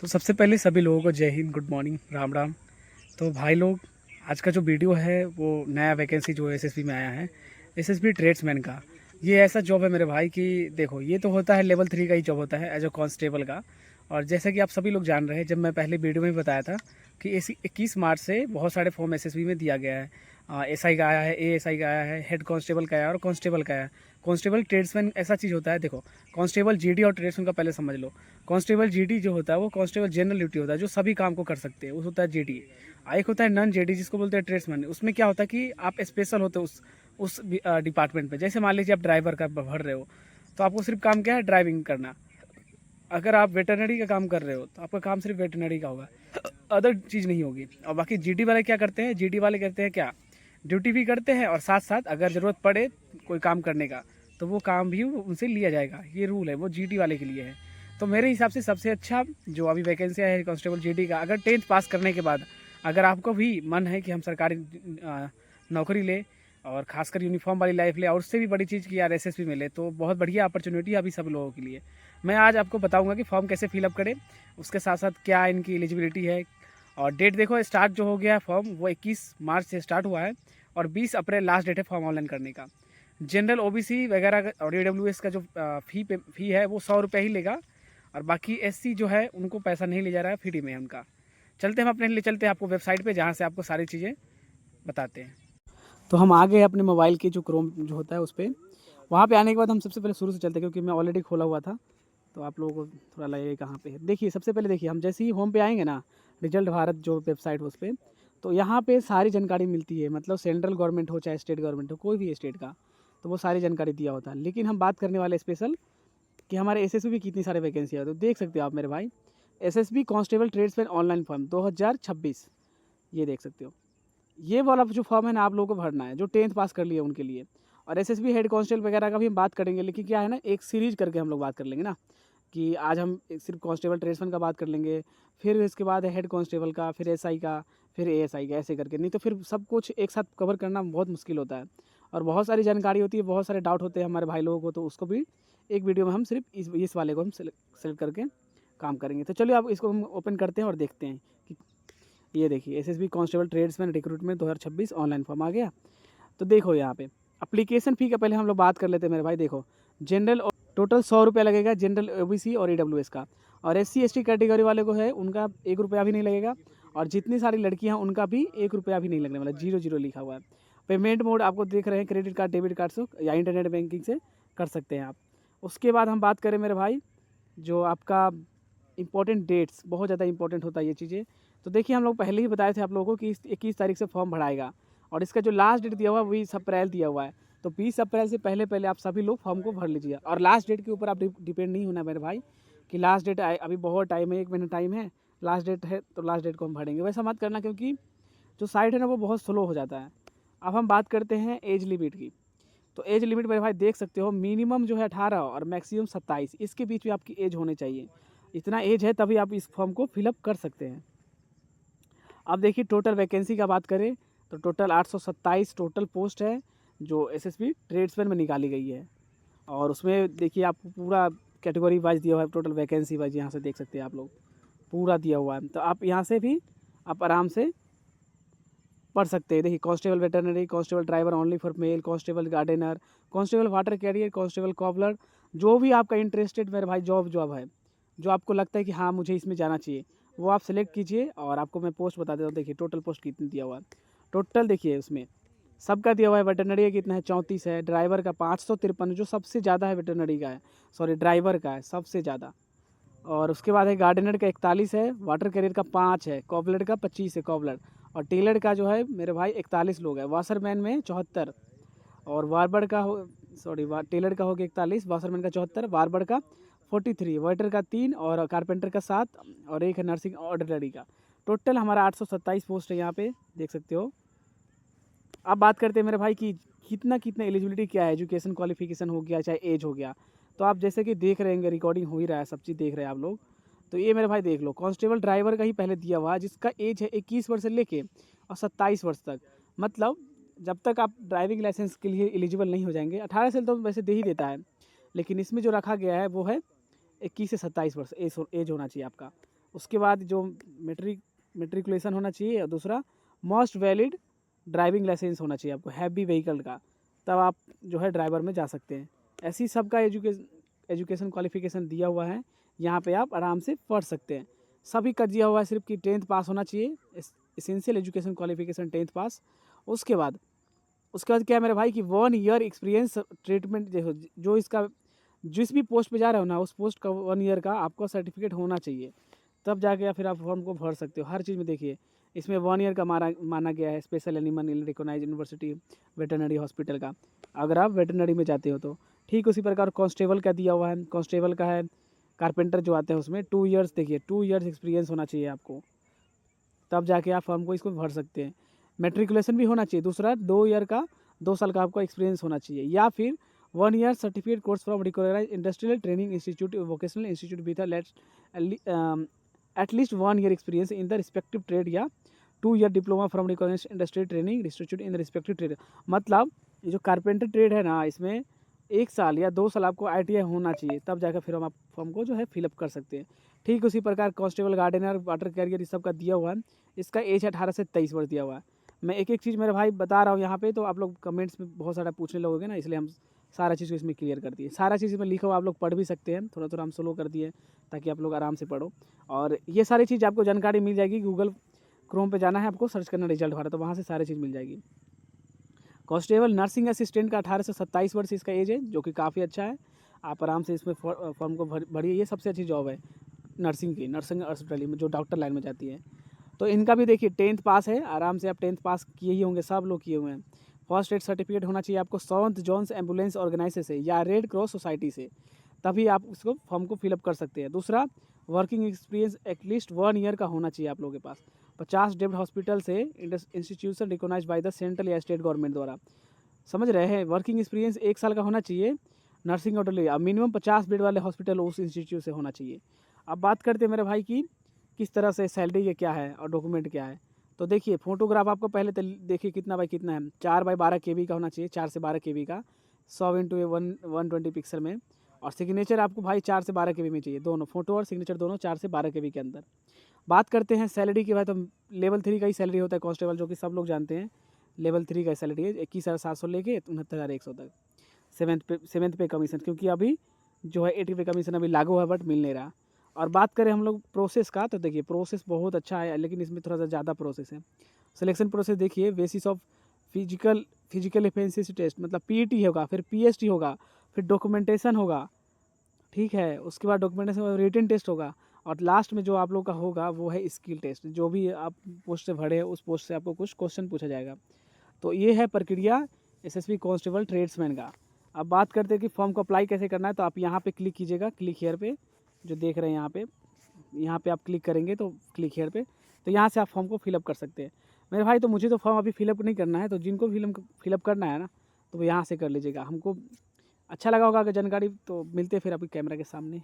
तो सबसे पहले सभी लोगों को जय हिंद, गुड मॉर्निंग, राम राम। तो भाई लोग, आज का जो वीडियो है वो नया वैकेंसी जो एसएसबी में आया है, एसएसबी ट्रेड्समैन का। ये ऐसा जॉब है मेरे भाई कि देखो, ये तो होता है लेवल 3 का ही जॉब होता है एज अ कांस्टेबल का। और जैसा कि आप सभी लोग जान रहे हैं, जब मैं पहले वीडियो में बताया था कि 21 मार्च से बहुत सारे फॉर्म एसएसबी में दिया गया है। एसआई का आया है, एएसआई का आया है, हेड कांस्टेबल का आया है और कांस्टेबल का आया है। कांस्टेबल ट्रेड्समैन ऐसा चीज़ होता है, देखो कांस्टेबल जीडी और ट्रेड्समैन का पहले समझ लो। कांस्टेबल जीडी जो होता है वो कांस्टेबल जनरल ड्यूटी होता है, जो सभी काम को कर सकते हैं, वो होता है जीडी। एक होता है नॉन जेडी जिसको बोलते हैं ट्रेड्समैन। उसमें क्या होता है कि आप स्पेशल होते हो उस डिपार्टमेंट पे। जैसे मान लीजिए आप ड्राइवर का भर रहे हो, तो आपको सिर्फ काम क्या है, ड्राइविंग करना। अगर आप वेटरनरी का काम कर रहे हो तो आपका काम सिर्फ वेटरनरी का होगा, अदर चीज़ नहीं होगी। और बाकी जीडी वाले क्या करते हैं, जीडी वाले करते हैं क्या, ड्यूटी भी करते हैं और साथ साथ अगर ज़रूरत पड़े कोई काम करने का तो वो काम भी उनसे लिया जाएगा। ये रूल है, वो जीडी वाले के लिए है। तो मेरे हिसाब से सबसे अच्छा जो अभी वैकेंसी है कांस्टेबल जीडी का, अगर 10th पास करने के बाद अगर आपको भी मन है कि हम सरकारी नौकरी ले और खासकर यूनिफॉर्म वाली लाइफ ले और उससे भी बड़ी चीज़ की यार एसएसबी में ले, तो बहुत बढ़िया अपॉर्चुनिटी है अभी सब लोगों के लिए। मैं आज आपको बताऊंगा कि फॉर्म कैसे फिलअप करें, उसके साथ साथ क्या इनकी एलिजिबिलिटी है। और डेट देखो, स्टार्ट जो हो गया फॉर्म वो 21 मार्च से स्टार्ट हुआ है और 20 अप्रैल लास्ट डेट है फॉर्म ऑनलाइन करने का। जनरल ओबीसी वगैरह और ईडब्ल्यूएस का जो फी है वो 100 रुपये ही लेगा। और बाकी एससी जो है उनको पैसा नहीं ले जा रहा है, फ्री में है उनका। चलते हम अपने लिए चलते हैं आपको वेबसाइट पे, जहाँ से आपको सारी चीज़ें बताते हैं। तो हम आ गए अपने मोबाइल के जो क्रोम जो होता है उस पर। वहाँ पे आने के बाद हम सबसे पहले शुरू से चलते हैं, क्योंकि मैं ऑलरेडी खोला हुआ था तो आप लोगों को थोड़ा लगेगा कहाँ पे है। देखिए, सबसे पहले देखिए, हम जैसे ही होम पे आएंगे ना, रिजल्ट भारत जो वेबसाइट है उस पर, तो यहाँ पे सारी जानकारी मिलती है। मतलब सेंट्रल गवर्नमेंट हो चाहे स्टेट गवर्नमेंट हो, कोई भी स्टेट का, तो वो सारी जानकारी दिया होता है। लेकिन हम बात करने वाले स्पेशल कि हमारे एसएसबी की कितनी सारी वैकेंसी है। तो देख सकते हो आप मेरे भाई, SSB constable tradesman online form 2026, ये देख सकते हो। ये वाला जो फॉर्म है ना, आप लोगों को भरना है जो 10th पास कर लिए उनके लिए। और एसएसबी हेड कांस्टेबल वगैरह का भी हम बात करेंगे, लेकिन क्या है ना, एक सीरीज करके हम लोग बात कर लेंगे ना, कि आज हम सिर्फ कांस्टेबल ट्रेड्समैन का बात कर लेंगे, फिर इसके बाद है हेड कांस्टेबल का, फिर एसआई का, फिर एएसआई का, ऐसे करके। नहीं तो फिर सब कुछ एक साथ कवर करना बहुत मुश्किल होता है और बहुत सारी जानकारी होती है, बहुत सारे डाउट होते हैं हमारे भाई लोगों को। तो उसको भी एक वीडियो में हम सिर्फ इस वाले को हम सेलेक्ट करके काम करेंगे। तो चलिए अब इसको हम ओपन करते हैं और देखते हैं कि ये देखिए, SSB constable tradesman recruitment 2026 online form आ गया। तो देखो यहाँ पे अप्लीकेशन फ़ी का पहले हम लोग बात कर लेते हैं मेरे भाई। देखो, जनरल टोटल 100 रुपये लगेगा, जनरल ओबीसी और ईडब्ल्यूएस का। और एससी एसटी कैटेगरी वाले को है उनका 1 रुपया भी नहीं लगेगा। और जितनी सारी लड़कियाँ हैं उनका भी 1 रुपया भी नहीं लगने वाला, 0 लिखा हुआ है। पेमेंट मोड आपको देख रहे हैं, क्रेडिट कार्ड, डेबिट कार्ड से या इंटरनेट बैंकिंग से कर सकते हैं आप। उसके बाद हम बात करें मेरे भाई, जो आपका इंपॉर्टेंट डेट्स, बहुत ज़्यादा इंपॉर्टेंट होता है ये चीज़ें। तो देखिए, हम लोग पहले ही बताए थे आप लोगों को कि 21 तारीख से फॉर्म भराएगा और इसका जो लास्ट डेट दिया हुआ है 20 अप्रैल दिया हुआ है। तो 20 अप्रैल से पहले पहले आप सभी लोग फॉर्म को भर लीजिए। और लास्ट डेट के ऊपर आप डिपेंड नहीं होना मेरे भाई कि लास्ट डेट अभी बहुत टाइम है, 1 महीना टाइम है, लास्ट डेट है तो लास्ट डेट को हम भरेंगे, वैसा मत करना, क्योंकि जो साइट है ना वो बहुत स्लो हो जाता है। अब हम बात करते हैं एज लिमिट की। तो एज लिमिट मेरे भाई देख सकते हो, मिनिमम जो है 18 और मैक्सिमम 27, इसके बीच में आपकी एज होनी चाहिए। इतना एज है तभी आप इस फॉर्म को फिलअप कर सकते हैं। अब देखिए, टोटल वैकेंसी का बात करें तो टोटल 827 टोटल पोस्ट है जो एसएसबी ट्रेड्समैन में निकाली गई है। और उसमें देखिए आपको पूरा कैटेगरी वाइज दिया हुआ है, टोटल वैकेंसी वाइज यहाँ से देख सकते हैं आप लोग, पूरा दिया हुआ है। तो आप यहाँ से भी आप आराम से पढ़ सकते हैं। देखिए, constable veterinary, constable driver only for male, constable gardener, constable water carrier, constable cobbler, जो भी आपका इंटरेस्टेड मेरे भाई जॉब है, जो आपको लगता है कि हाँ मुझे इसमें जाना चाहिए, वो आप सेलेक्ट कीजिए। और आपको मैं पोस्ट बता देता हूँ। देखिए टोटल पोस्ट कितनी दिया हुआ है, टोटल देखिए उसमें सबका दिया हुआ है। वेटरनरी का कितना है, 34 है। ड्राइवर का 553, जो सबसे ज़्यादा है वेटरनरी का है, सॉरी ड्राइवर का है सबसे ज़्यादा। और उसके बाद है गार्डनर का 41 है, वाटर कैरियर का 5 है, कॉबलर का 25 है कॉबलर। और टेलर का जो है मेरे भाई 41 लोग हैं। वाशरमैन में 74 और वार्बर का हो, सॉरी टेलर का हो गया 41, वाशरमैन का 74, वार्बर का 43, वेटर का 3 और कारपेंटर का 7 और एक है नर्सिंग ऑर्डिनरी का। टोटल हमारा 827 पोस्ट है यहाँ पे, देख सकते हो। अब बात करते हैं मेरे भाई कि कितना एलिजिबिलिटी क्या है, एजुकेशन क्वालिफिकेशन हो गया चाहे एज हो गया। तो आप जैसे कि देख रहे हैं, रिकॉर्डिंग हो ही रहा है, सब चीज़ देख रहे हैं आप लोग। तो ये मेरे भाई देख लो, कांस्टेबल ड्राइवर का ही पहले दिया हुआ है, जिसका एज है 21 वर्ष से लेके और 27 वर्ष तक। मतलब जब तक आप ड्राइविंग लाइसेंस के लिए एलिजिबल नहीं हो जाएंगे, 18 साल तो वैसे दे ही देता है, लेकिन इसमें जो रखा गया है वो है 21 से 27 वर्ष एज होना चाहिए आपका। उसके बाद जो मेट्रिकुलेशन होना चाहिए, और दूसरा मोस्ट वैलिड ड्राइविंग लाइसेंस होना चाहिए आपको हैवी व्हीकल का, तब आप जो है ड्राइवर में जा सकते हैं। ऐसी सबका एजुकेशन क्वालिफिकेशन दिया हुआ है, यहाँ पे आप आराम से पढ़ सकते हैं। सभी का दिया हुआ है सिर्फ कि 10th पास होना चाहिए, एसेंशियल एजुकेशन क्वालिफिकेशन 10th पास। उसके बाद क्या है मेरे भाई कि 1 ईयर एक्सपीरियंस ट्रीटमेंट, देखो जो इसका जिस भी पोस्ट पे जा रहे हो ना, उस पोस्ट का 1 ईयर का आपको सर्टिफिकेट होना चाहिए, तब जाके या फिर आप फॉर्म को भर सकते हो। हर चीज़ में देखिए इसमें 1 ईयर का माना गया है special animal recognise university veterinary hospital का, अगर आप वेटरनरी में जाते हो तो। ठीक उसी प्रकार कांस्टेबल का दिया हुआ है, कांस्टेबल का है, कारपेंटर जो आते हैं उसमें 2 ईयर्स, देखिए 2 ईयर्स एक्सपीरियंस होना चाहिए आपको, तब जाके आप फॉर्म को इसको भर सकते हैं। मेट्रिकुलेशन भी होना चाहिए, दूसरा 2 ईयर का 2 साल का आपको एक्सपीरियंस होना चाहिए, या फिर 1 year certificate course from recognise industrial training institute vocational institute with at least 1 year experience in the respective trade, या 2 year diploma from recognise industrial training institute in the respective trade. मतलब ये जो कारपेंटर ट्रेड है ना, इसमें 1 साल या 2 साल आपको ITI होना चाहिए, तब जाकर फिर हम आप फॉर्म को जो है फिलअप कर सकते हैं। ठीक उसी प्रकार कांस्टेबल, गार्डनर, वाटर कैरियर, इस सब का दिया हुआ है। इसका एज 18 से 23 वर्ष दिया हुआ है। मैं एक एक चीज़ मेरे भाई बता रहा हूँ यहाँ पे, तो आप लोग कमेंट्स में बहुत सारा पूछने लगोगे ना, इसलिए हम सारा चीज़ को इसमें क्लियर कर दिए। सारा चीज़ में लिखा हुआ आप लोग पढ़ भी सकते हैं, थोड़ा थोड़ा हम स्लो कर दिए ताकि आप लोग आराम से पढ़ो। और ये सारी चीज़ आपको जानकारी मिल जाएगी, गूगल क्रोम पे जाना है आपको, सर्च करना रिजल्ट भारत, तो वहाँ से सारी चीज़ मिल जाएगी। कांस्टेबल नर्सिंग असिस्टेंट का 18 से 27 वर्ष इसका एज है, जो कि काफ़ी अच्छा है। आप आराम से इसमें फॉर्म को भरिए, ये सबसे अच्छी जॉब है नर्सिंग की, नर्सिंग हॉस्पिटल में जो डॉक्टर लाइन में जाती है। तो इनका भी देखिए 10th पास है, आराम से आप 10th पास किए ही होंगे, सब लोग किए हुए हैं। फर्स्ट एड सर्टिफिकेट होना चाहिए आपको सेंट जॉन्स एम्बुलेंस ऑर्गेनाइजेशन से या रेड क्रॉस सोसाइटी से, तभी आप उसको फॉर्म को फिलअप कर सकते हैं। दूसरा वर्किंग एक्सपीरियंस एटलीस्ट 1 ईयर का होना चाहिए आप लोगों के पास। 50 डेप्ट हॉस्पिटल से institution recognise by the central या स्टेट गवर्नमेंट द्वारा, समझ रहे हैं। वर्किंग एक्सपीरियंस 1 साल का होना चाहिए नर्सिंग होटल, अब मिनिमम 50 बेड वाले हॉस्पिटल उस इंस्टीट्यूट से होना चाहिए। अब बात करते हैं मेरे भाई की किस तरह से सैलरी ये क्या है और डॉक्यूमेंट क्या है। तो देखिए फोटोग्राफ आपको पहले देखिए कितना बाई कितना है, 4 बाई 12 KB का होना चाहिए, 4 से 12 KB का, 100x120 पिक्सल में। और सिग्नेचर आपको भाई 4 से 12 KB में चाहिए, दोनों फोटो और सिग्नेचर दोनों 4 से 12 KB के अंदर। बात करते हैं सैलरी की भाई, तो लेवल 3 का ही सैलरी होता है कांस्टेबल, जो कि सब लोग जानते हैं। लेवल 3 का सैलरी है 21,700 लेके 69,100 तक। 7th पे कमीशन, क्योंकि अभी जो है 8th पे कमीशन अभी लागू है बट मिल नहीं रहा। और बात करें हम लोग प्रोसेस का, तो देखिए प्रोसेस बहुत अच्छा है, लेकिन इसमें थोड़ा सा ज़्यादा प्रोसेस है। सिलेक्शन प्रोसेस देखिए, basis of physical efficiency test, मतलब PET होगा, फिर PST होगा, फिर डॉक्यूमेंटेशन होगा, ठीक है। उसके बाद डॉक्यूमेंटेशन रिटन टेस्ट होगा, और लास्ट में जो आप लोग का होगा वो है स्किल टेस्ट। जो भी आप पोस्ट से भरे हैं उस पोस्ट से आपको कुछ क्वेश्चन पूछा जाएगा। तो ये है प्रक्रिया SSB कांस्टेबल ट्रेड्समैन का। अब बात करते हैं कि फॉर्म को अप्लाई कैसे करना है, तो आप यहाँ पे क्लिक कीजिएगा, क्लिक हेयर पे जो देख रहे हैं यहाँ पे आप क्लिक करेंगे तो क्लिक हेयर पे, तो यहाँ से आप फॉर्म को फिलअप कर सकते हैं। मेरे भाई तो मुझे तो फॉर्म अभी फिलअप नहीं करना है, तो जिनको फिलअप करना है ना, तो वो यहाँ से कर लीजिएगा। हमको अच्छा लगा होगा अगर जानकारी, तो मिलते हैं फिर अभी कैमरा के सामने।